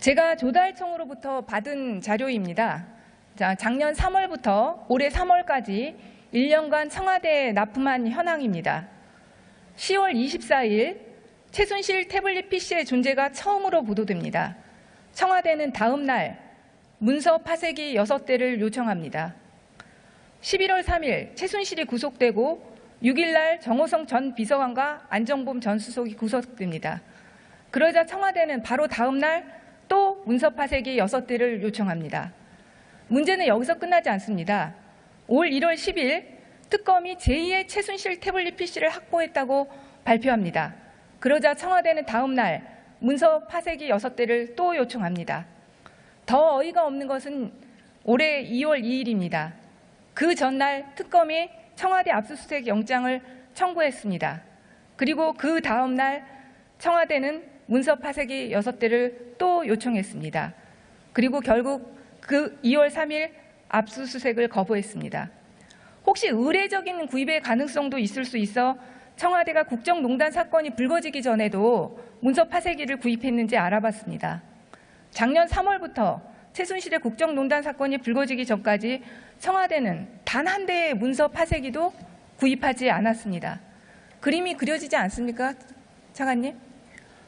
제가 조달청으로부터 받은 자료입니다. 작년 3월부터 올해 3월까지 1년간 청와대에 납품한 현황입니다. 10월 24일 최순실 태블릿 PC의 존재가 처음으로 보도됩니다. 청와대는 다음 날 문서 파쇄기 6대를 요청합니다. 11월 3일 최순실이 구속되고 6일 날 정호성 전 비서관과 안정범 전 수석이 구속됩니다. 그러자 청와대는 바로 다음 날 또 문서 파쇄기 6대를 요청합니다. 문제는 여기서 끝나지 않습니다. 올 1월 10일 특검이 제2의 최순실 태블릿 PC를 확보했다고 발표합니다. 그러자 청와대는 다음 날 문서 파쇄기 6대를 또 요청합니다. 더 어이가 없는 것은 올해 2월 2일입니다. 그 전날 특검이 청와대 압수수색 영장을 청구했습니다. 그리고 그 다음 날 청와대는 문서 파쇄기 6대를 또 요청했습니다. 그리고 결국 그 2월 3일 압수수색을 거부했습니다. 혹시 의례적인 구입의 가능성도 있을 수 있어 청와대가 국정농단 사건이 불거지기 전에도 문서 파쇄기를 구입했는지 알아봤습니다. 작년 3월부터 최순실의 국정농단 사건이 불거지기 전까지 청와대는 단 한 대의 문서 파쇄기도 구입하지 않았습니다. 그림이 그려지지 않습니까, 차관님?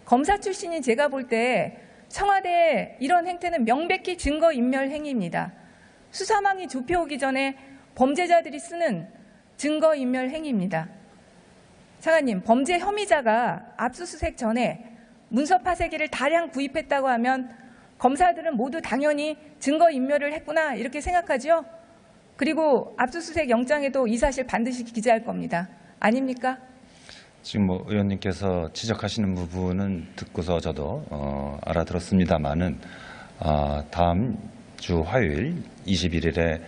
검사 출신인 제가 볼 때 청와대의 이런 행태는 명백히 증거인멸 행위입니다. 수사망이 좁혀오기 전에 범죄자들이 쓰는 증거인멸 행위입니다. 차관님, 범죄 혐의자가 압수수색 전에 문서 파쇄기를 다량 구입했다고 하면 검사들은 모두 당연히 증거인멸을 했구나 이렇게 생각하죠? 그리고 압수수색 영장에도 이 사실 반드시 기재할 겁니다. 아닙니까? 지금 의원님께서 지적하시는 부분은 듣고서 저도 알아들었습니다만은 다음 주 화요일 21일에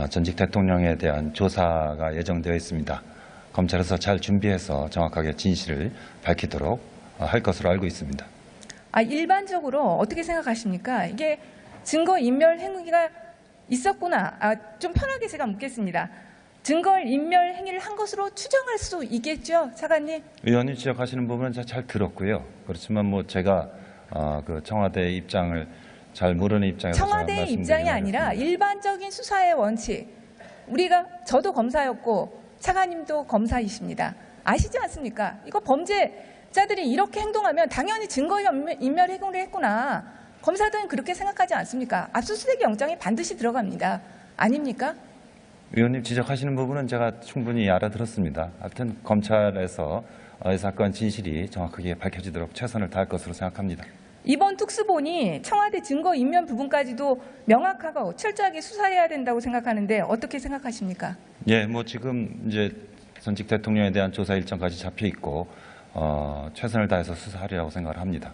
전직 대통령에 대한 조사가 예정되어 있습니다. 검찰에서 잘 준비해서 정확하게 진실을 밝히도록 할 것으로 알고 있습니다. 일반적으로 어떻게 생각하십니까? 이게 증거인멸 행위가 있었구나. 좀 편하게 제가 묻겠습니다. 증거인멸 행위를 한 것으로 추정할 수 있겠죠, 차관님? 의원님 지적하시는 부분은 잘 들었고요. 그렇지만 제가 그 청와대의 입장을 잘 모르는 입장에서 청와대의 입장이 아니라 일반적인 수사의 원칙. 저도 검사였고 차관님도 검사이십니다. 아시지 않습니까? 이거 범죄자들이 이렇게 행동하면 당연히 증거인멸 행위를 했구나. 검사들은 그렇게 생각하지 않습니까? 압수수색 영장이 반드시 들어갑니다. 아닙니까? 의원님 지적하시는 부분은 제가 충분히 알아들었습니다. 하여튼 검찰에서 이 사건 진실이 정확하게 밝혀지도록 최선을 다할 것으로 생각합니다. 이번 특수본이 청와대 증거인멸 부분까지도 명확하고 철저하게 수사해야 된다고 생각하는데 어떻게 생각하십니까? 예, 지금 이제 전직 대통령에 대한 조사 일정까지 잡혀 있고 최선을 다해서 수사하리라고 생각을 합니다.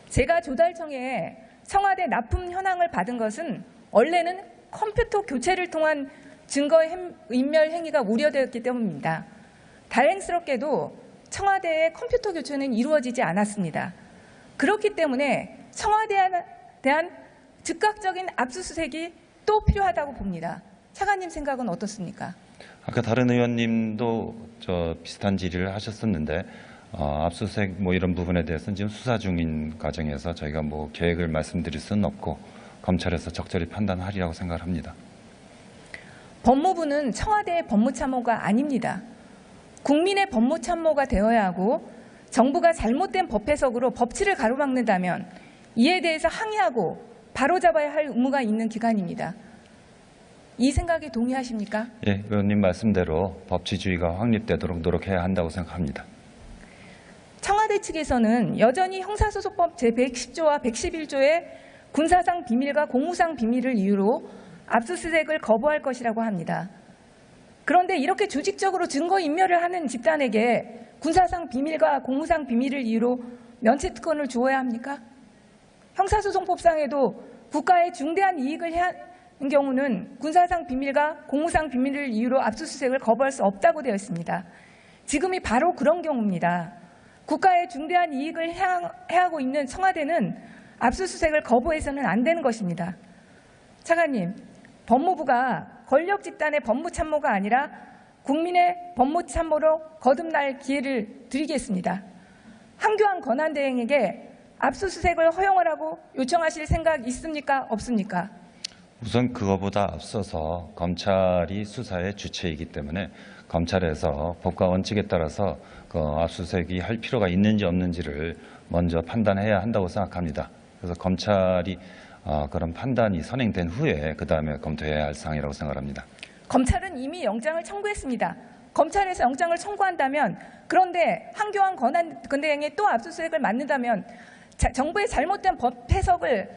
제가 조달청에 청와대 납품 현황을 받은 것은 원래는 컴퓨터 교체를 통한 증거인멸 행위가 우려되었기 때문입니다. 다행스럽게도 청와대의 컴퓨터 교체는 이루어지지 않았습니다. 그렇기 때문에 청와대에 대한 즉각적인 압수수색이 또 필요하다고 봅니다. 차관님 생각은 어떻습니까? 아까 다른 의원님도 비슷한 질의를 하셨었는데 압수수색 이런 부분에 대해서는 지금 수사 중인 과정에서 저희가 계획을 말씀드릴 수는 없고 검찰에서 적절히 판단하리라고 생각을 합니다. 법무부는 청와대의 법무참모가 아닙니다. 국민의 법무참모가 되어야 하고 정부가 잘못된 법 해석으로 법치를 가로막는다면 이에 대해서 항의하고 바로잡아야 할 의무가 있는 기관입니다. 이 생각에 동의하십니까? 예, 의원님 말씀대로 법치주의가 확립되도록 노력해야 한다고 생각합니다. 청와대 측에서는 여전히 형사소송법 제110조와 111조의 군사상 비밀과 공무상 비밀을 이유로 압수수색을 거부할 것이라고 합니다. 그런데 이렇게 조직적으로 증거인멸을 하는 집단에게 군사상 비밀과 공무상 비밀을 이유로 면책특권을 주어야 합니까? 형사소송법상에도 국가의 중대한 이익을 해한 경우는 군사상 비밀과 공무상 비밀을 이유로 압수수색을 거부할 수 없다고 되어 있습니다. 지금이 바로 그런 경우입니다. 국가의 중대한 이익을 해하고 있는 청와대는 압수수색을 거부해서는 안 되는 것입니다. 차관님, 법무부가 권력 집단의 법무참모가 아니라 국민의 법무참모로 거듭날 기회를 드리겠습니다. 황교안 권한대행에게 압수수색을 허용하라고 요청하실 생각 있습니까? 없습니까? 우선 그거보다 앞서서 검찰이 수사의 주체이기 때문에 검찰에서 법과 원칙에 따라서 그 압수수색이 할 필요가 있는지 없는지를 먼저 판단해야 한다고 생각합니다. 그래서 검찰이 그런 판단이 선행된 후에 그다음에 검토해야 할 사항이라고 생각합니다. 검찰은 이미 영장을 청구했습니다. 검찰에서 영장을 청구한다면, 그런데 한교안 권한대행이 또 압수수색을 맡는다면 정부의 잘못된 법 해석을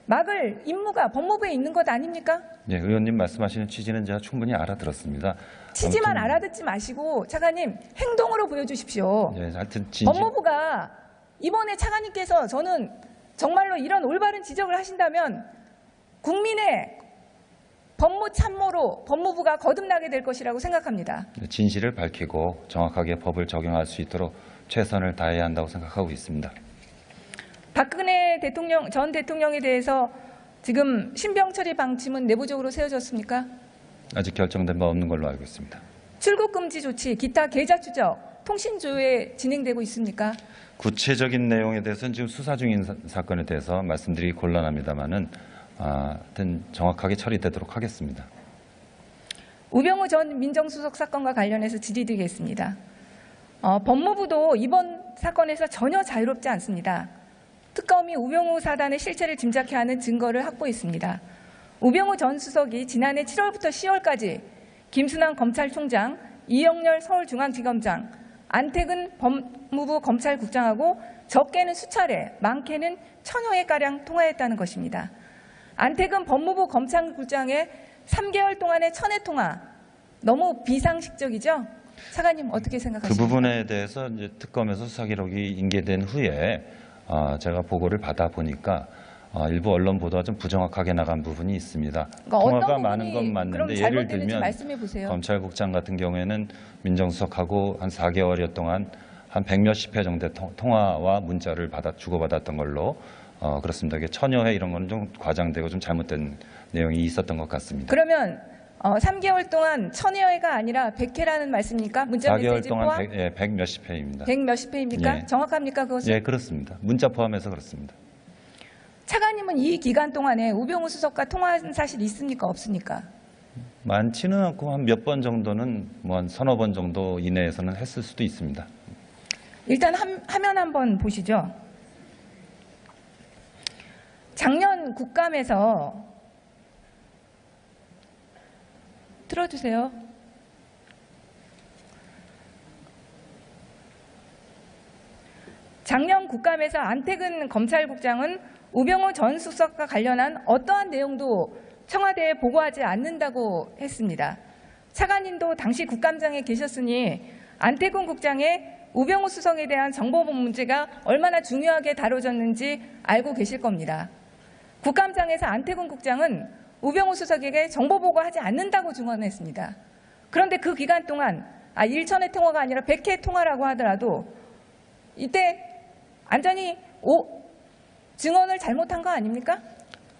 막을 임무가 법무부에 있는 것 아닙니까? 네, 의원님 말씀하시는 취지는 제가 충분히 알아들었습니다. 취지만 아무튼, 알아듣지 마시고 차관님 행동으로 보여주십시오. 네, 하여튼 법무부가 이번에 차관님께서 저는 정말로 이런 올바른 지적을 하신다면 국민의 법무 참모로 법무부가 거듭나게 될 것이라고 생각합니다. 진실을 밝히고 정확하게 법을 적용할 수 있도록 최선을 다해야 한다고 생각하고 있습니다. 박근혜 전 대통령에 대해서 지금 신병 처리 방침은 내부적으로 세워졌습니까? 아직 결정된 바 없는 걸로 알고 있습니다. 출국 금지 조치, 기타 계좌 추적, 통신 조회 진행되고 있습니까? 구체적인 내용에 대해서는 지금 수사 중인 사건에 대해서 말씀드리기 곤란합니다만은 하여튼 정확하게 처리되도록 하겠습니다. 우병우 전 민정수석 사건과 관련해서 질의드리겠습니다. 법무부도 이번 사건에서 전혀 자유롭지 않습니다. 특검이 우병우 사단의 실체를 짐작케 하는 증거를 확보했습니다. 우병우 전 수석이 지난해 7월부터 10월까지 김순환 검찰총장, 이영렬 서울중앙지검장, 안태근 법무부 검찰국장하고 적게는 수차례, 많게는 1000여회가량 통화했다는 것입니다. 안태근 법무부 검찰국장의 3개월 동안의 천회 통화, 너무 비상식적이죠? 차관님 어떻게 생각하십니까? 그 부분에 대해서 이제 특검에서 수사 기록이 인계된 후에 제가 보고를 받아 보니까 일부 언론 보도가 좀 부정확하게 나간 부분이 있습니다. 그러니까 통화가 많은 건 맞는데 예를 들면 말씀해 보세요. 검찰국장 같은 경우에는 민정수석하고 한 4개월여 동안 한 100몇십 회 정도의 통화와 문자를 주고받았던 걸로 그렇습니다. 이게 1000여 회 이런 건 좀 과장되고 좀 잘못된 내용이 있었던 것 같습니다. 그러면 3개월 동안 1000여 회가 아니라 100회라는 말씀입니까? 문자 4개월 메시지 동안 포함? 100 몇십 회입니다. 100 몇십 회입니까? 예. 정확합니까? 그것은? 예, 그렇습니다. 문자 포함해서 그렇습니다. 차관님은 이 기간 동안에 우병우 수석과 통화한 사실이 있습니까? 없습니까? 많지는 않고 한 몇 번 정도는 뭐 한 서너 번 정도 이내에서는 했을 수도 있습니다. 일단 화면 한번 보시죠. 작년 국감에서 틀어주세요. 작년 국감에서 안태근 검찰국장은 우병우 전 수석과 관련한 어떠한 내용도 청와대에 보고하지 않는다고 했습니다. 차관님도 당시 국감장에 계셨으니 안태근 국장의 우병우 수석에 대한 정보보호 문제가 얼마나 중요하게 다뤄졌는지 알고 계실 겁니다. 국감장에서 안태근 국장은 우병우 수석에게 정보보고하지 않는다고 증언했습니다. 그런데 그 기간 동안 1천회 통화가 아니라 100회 통화라고 하더라도 이때 안전히 증언을 잘못한 거 아닙니까?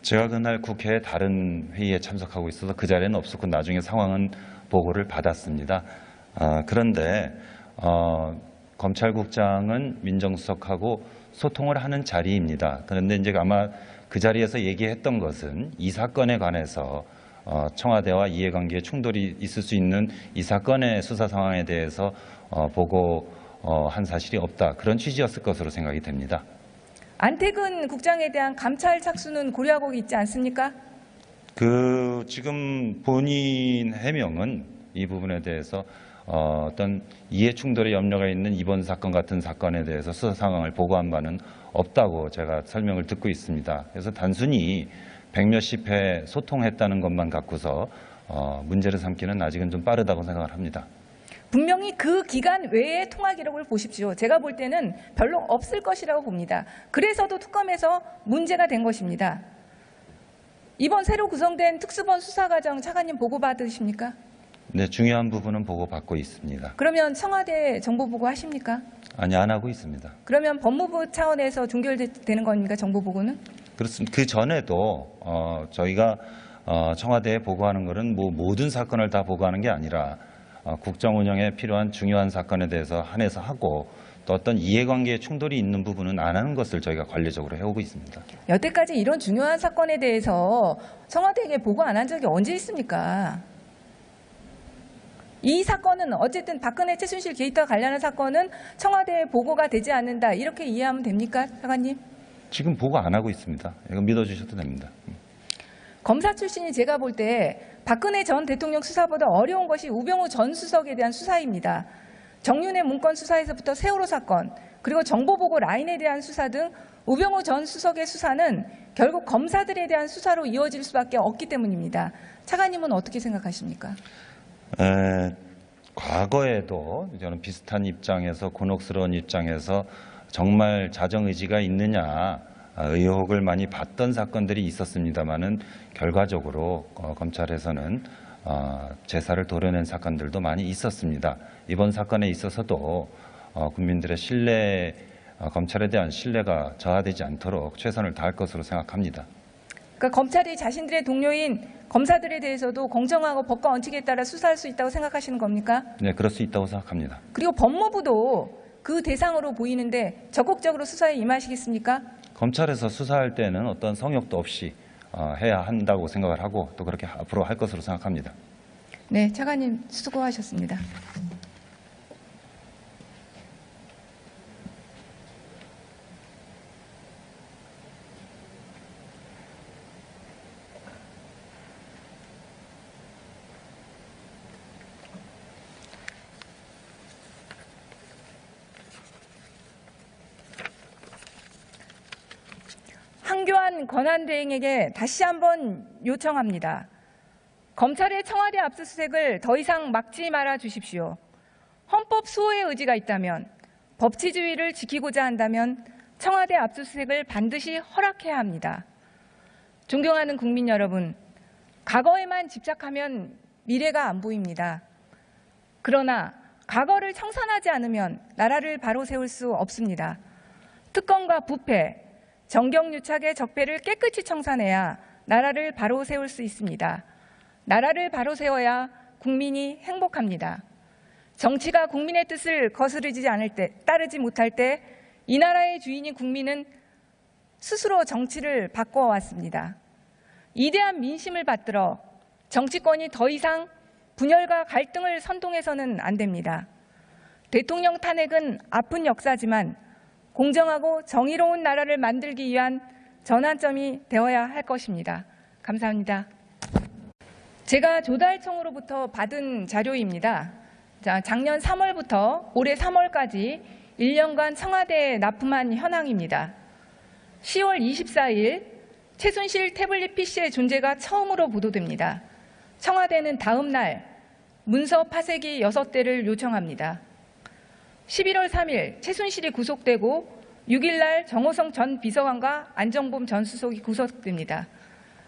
제가 그날 국회 다른 회의에 참석하고 있어서 그 자리에는 없었고 나중에 상황은 보고를 받았습니다. 그런데 검찰국장은 민정수석하고 소통을 하는 자리입니다. 그런데 이제 아마 그 자리에서 얘기했던 것은 이 사건에 관해서 청와대와 이해관계에 충돌이 있을 수 있는 이 사건의 수사 상황에 대해서 보고한 사실이 없다. 그런 취지였을 것으로 생각이 됩니다. 안태근 국장에 대한 감찰 착수는 고려하고 있지 않습니까? 지금 본인 해명은 이 부분에 대해서 어떤 이해 충돌의 염려가 있는 이번 사건 같은 사건에 대해서 수사 상황을 보고한 바는 없다고 제가 설명을 듣고 있습니다. 그래서 단순히 100몇십 회 소통했다는 것만 갖고서 문제를 삼기는 아직은 좀 빠르다고 생각을 합니다. 분명히 그 기간 외의 통화 기록을 보십시오. 제가 볼 때는 별로 없을 것이라고 봅니다. 그래서도 특검에서 문제가 된 것입니다. 이번 새로 구성된 특수본 수사과정 차관님 보고받으십니까? 네, 중요한 부분은 보고받고 있습니다. 그러면 청와대 정보보고 하십니까? 아니, 안 하고 있습니다. 그러면 법무부 차원에서 종결되는 겁니까? 정보보고는? 그렇습니다. 그 전에도 저희가 청와대에 보고하는 것은 뭐 모든 사건을 다 보고하는 게 아니라 국정 운영에 필요한 중요한 사건에 대해서 한해서 하고 또 어떤 이해관계에 충돌이 있는 부분은 안 하는 것을 저희가 관리적으로 해오고 있습니다. 여태까지 이런 중요한 사건에 대해서 청와대에게 보고 안 한 적이 언제 있습니까? 이 사건은 어쨌든 박근혜 최순실 게이트와 관련한 사건은 청와대에 보고가 되지 않는다. 이렇게 이해하면 됩니까, 차관님? 지금 보고 안 하고 있습니다. 이거 믿어주셔도 됩니다. 검사 출신이 제가 볼 때 박근혜 전 대통령 수사보다 어려운 것이 우병우 전 수석에 대한 수사입니다. 정윤회 문건 수사에서부터 세월호 사건, 그리고 정보보고 라인에 대한 수사 등 우병우 전 수석의 수사는 결국 검사들에 대한 수사로 이어질 수밖에 없기 때문입니다. 차관님은 어떻게 생각하십니까? 과거에도 저는 비슷한 입장에서 곤혹스러운 입장에서 정말 자정의지가 있느냐 의혹을 많이 받던 사건들이 있었습니다마는 결과적으로 검찰에서는 제사를 도려낸 사건들도 많이 있었습니다. 이번 사건에 있어서도 국민들의 신뢰, 검찰에 대한 신뢰가 저하되지 않도록 최선을 다할 것으로 생각합니다. 그러니까 검찰이 자신들의 동료인 검사들에 대해서도 공정하고 법과 원칙에 따라 수사할 수 있다고 생각하시는 겁니까? 네, 그럴 수 있다고 생각합니다. 그리고 법무부도 그 대상으로 보이는데 적극적으로 수사에 임하시겠습니까? 검찰에서 수사할 때는 어떤 성역도 없이 해야 한다고 생각을 하고 또 그렇게 앞으로 할 것으로 생각합니다. 네, 차관님 수고하셨습니다. 황교안 권한대행에게 다시 한번 요청합니다. 검찰의 청와대 압수수색을 더 이상 막지 말아 주십시오. 헌법 수호의 의지가 있다면, 법치주의를 지키고자 한다면 청와대 압수수색을 반드시 허락해야 합니다. 존경하는 국민 여러분, 과거에만 집착하면 미래가 안 보입니다. 그러나 과거를 청산하지 않으면 나라를 바로 세울 수 없습니다. 특검과 부패, 정경유착의 적폐를 깨끗이 청산해야 나라를 바로 세울 수 있습니다. 나라를 바로 세워야 국민이 행복합니다. 정치가 국민의 뜻을 거스르지 않을 때, 따르지 못할 때 이 나라의 주인인 국민은 스스로 정치를 바꿔왔습니다. 이대한 민심을 받들어 정치권이 더 이상 분열과 갈등을 선동해서는 안 됩니다. 대통령 탄핵은 아픈 역사지만 공정하고 정의로운 나라를 만들기 위한 전환점이 되어야 할 것입니다. 감사합니다. 제가 조달청으로부터 받은 자료입니다. 작년 3월부터 올해 3월까지 1년간 청와대에 납품한 현황입니다. 10월 24일 최순실 태블릿 PC의 존재가 처음으로 보도됩니다. 청와대는 다음 날 문서 파쇄기 6대를 요청합니다. 11월 3일 최순실이 구속되고 6일 날 정호성 전 비서관과 안정범 전 수석이 구속됩니다.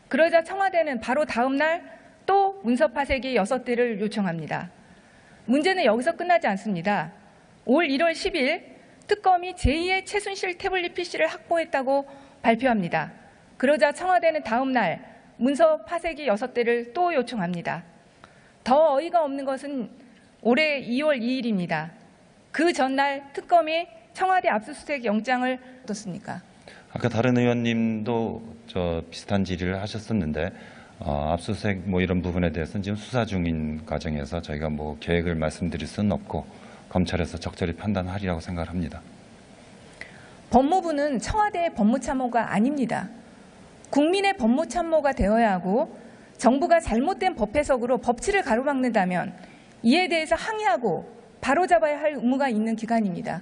그러자 청와대는 바로 다음 날 또 문서 파쇄기 6대를 요청합니다. 문제는 여기서 끝나지 않습니다. 올 1월 10일 특검이 제2의 최순실 태블릿 PC를 확보했다고 발표합니다. 그러자 청와대는 다음 날 문서 파쇄기 6대를 또 요청합니다. 더 어이가 없는 것은 올해 2월 2일입니다. 그 전날 특검이 청와대 압수수색 영장을 어떻습니까? 아까 다른 의원님도 비슷한 질의를 하셨었는데 압수수색 이런 부분에 대해서는 지금 수사 중인 과정에서 저희가 계획을 말씀드릴 수는 없고 검찰에서 적절히 판단하리라고 생각을 합니다. 법무부는 청와대의 법무참모가 아닙니다. 국민의 법무참모가 되어야 하고 정부가 잘못된 법 해석으로 법치를 가로막는다면 이에 대해서 항의하고 바로잡아야 할 의무가 있는 기관입니다.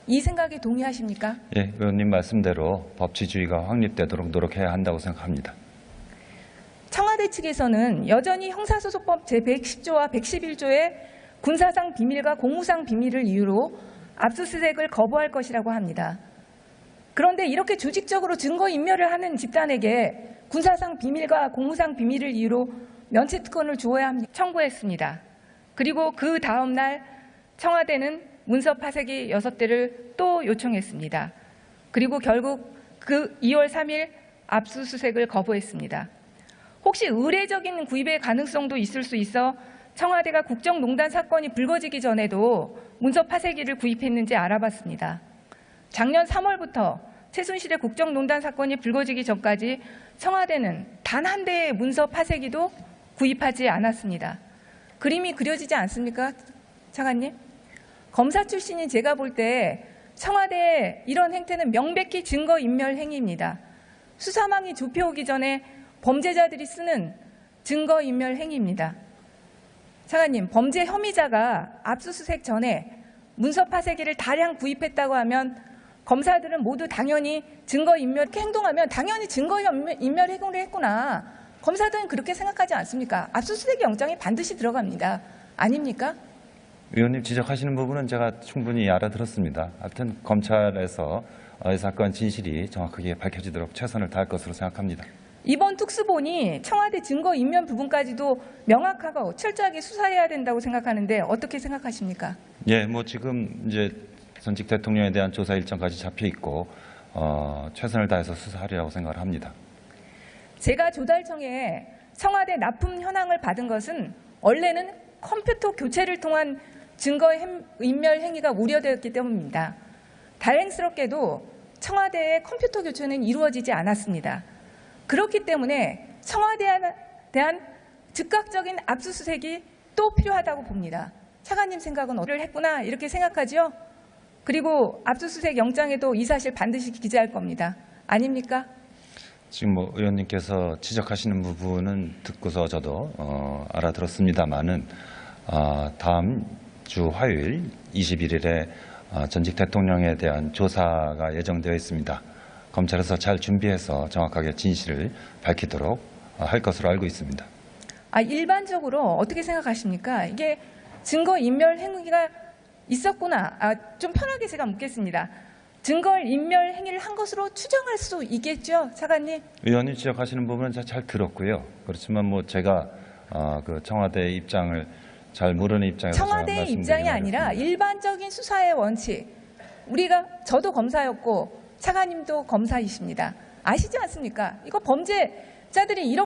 이 생각에 동의하십니까? 예, 의원님 말씀대로 법치주의가 확립되도록 노력해야 한다고 생각합니다. 청와대 측에서는 여전히 형사소송법 제110조와 111조의 군사상 비밀과 공무상 비밀을 이유로 압수수색을 거부할 것이라고 합니다. 그런데 이렇게 조직적으로 증거인멸을 하는 집단에게 군사상 비밀과 공무상 비밀을 이유로 면책특권을 주어야 합니다. 청구했습니다. 그리고 그 다음 날 청와대는 문서 파쇄기 6대를 또 요청했습니다. 그리고 결국 그 2월 3일 압수수색을 거부했습니다. 혹시 의례적인 구입의 가능성도 있을 수 있어 청와대가 국정농단 사건이 불거지기 전에도 문서 파쇄기를 구입했는지 알아봤습니다. 작년 3월부터 최순실의 국정농단 사건이 불거지기 전까지 청와대는 단 한 대의 문서 파쇄기도 구입하지 않았습니다. 그림이 그려지지 않습니까, 차관님? 검사 출신인 제가 볼 때 청와대의 이런 행태는 명백히 증거인멸 행위입니다. 수사망이 좁혀오기 전에 범죄자들이 쓰는 증거인멸 행위입니다. 차관님, 범죄 혐의자가 압수수색 전에 문서 파쇄기를 다량 구입했다고 하면 검사들은 모두 당연히 증거인멸 이렇게 행동하면 당연히 증거인멸 행동을 했구나. 검사들은 그렇게 생각하지 않습니까? 압수수색 영장이 반드시 들어갑니다. 아닙니까? 의원님 지적하시는 부분은 제가 충분히 알아들었습니다. 하여튼 검찰에서 이 사건 진실이 정확하게 밝혀지도록 최선을 다할 것으로 생각합니다. 이번 특수본이 청와대 증거인멸 부분까지도 명확하고 철저하게 수사해야 된다고 생각하는데 어떻게 생각하십니까? 예, 뭐 지금 이제 전직 대통령에 대한 조사 일정까지 잡혀 있고 최선을 다해서 수사하리라고 생각을 합니다. 제가 조달청에 청와대 납품 현황을 받은 것은 원래는 컴퓨터 교체를 통한 증거인멸 행위가 우려되었기 때문입니다. 다행스럽게도 청와대의 컴퓨터 교체는 이루어지지 않았습니다. 그렇기 때문에 청와대에 대한 즉각적인 압수수색이 또 필요하다고 봅니다. 차관님 생각은 어를 했구나 이렇게 생각하죠? 그리고 압수수색 영장에도 이 사실 반드시 기재할 겁니다. 아닙니까? 지금 뭐 의원님께서 지적하시는 부분은 듣고서 저도 알아들었습니다만은 다음 주 화요일 21일에 전직 대통령에 대한 조사가 예정되어 있습니다. 검찰에서 잘 준비해서 정확하게 진실을 밝히도록 할 것으로 알고 있습니다. 일반적으로 어떻게 생각하십니까? 이게 증거인멸 행위가 있었구나. 좀 편하게 제가 묻겠습니다. 증거인멸 행위를 한 것으로 추정할 수 있겠죠, 차관님? 의원님 지적하시는 부분은 잘 들었고요. 그렇지만 뭐 제가 그 청와대 입장을 잘 모르는 입장에서 청와대의 입장이 아니라 일반적인 수사의 원칙. 저도 검사였고 차관님도 검사이십니다. 아시지 않습니까? 이거 범죄자들이 이렇게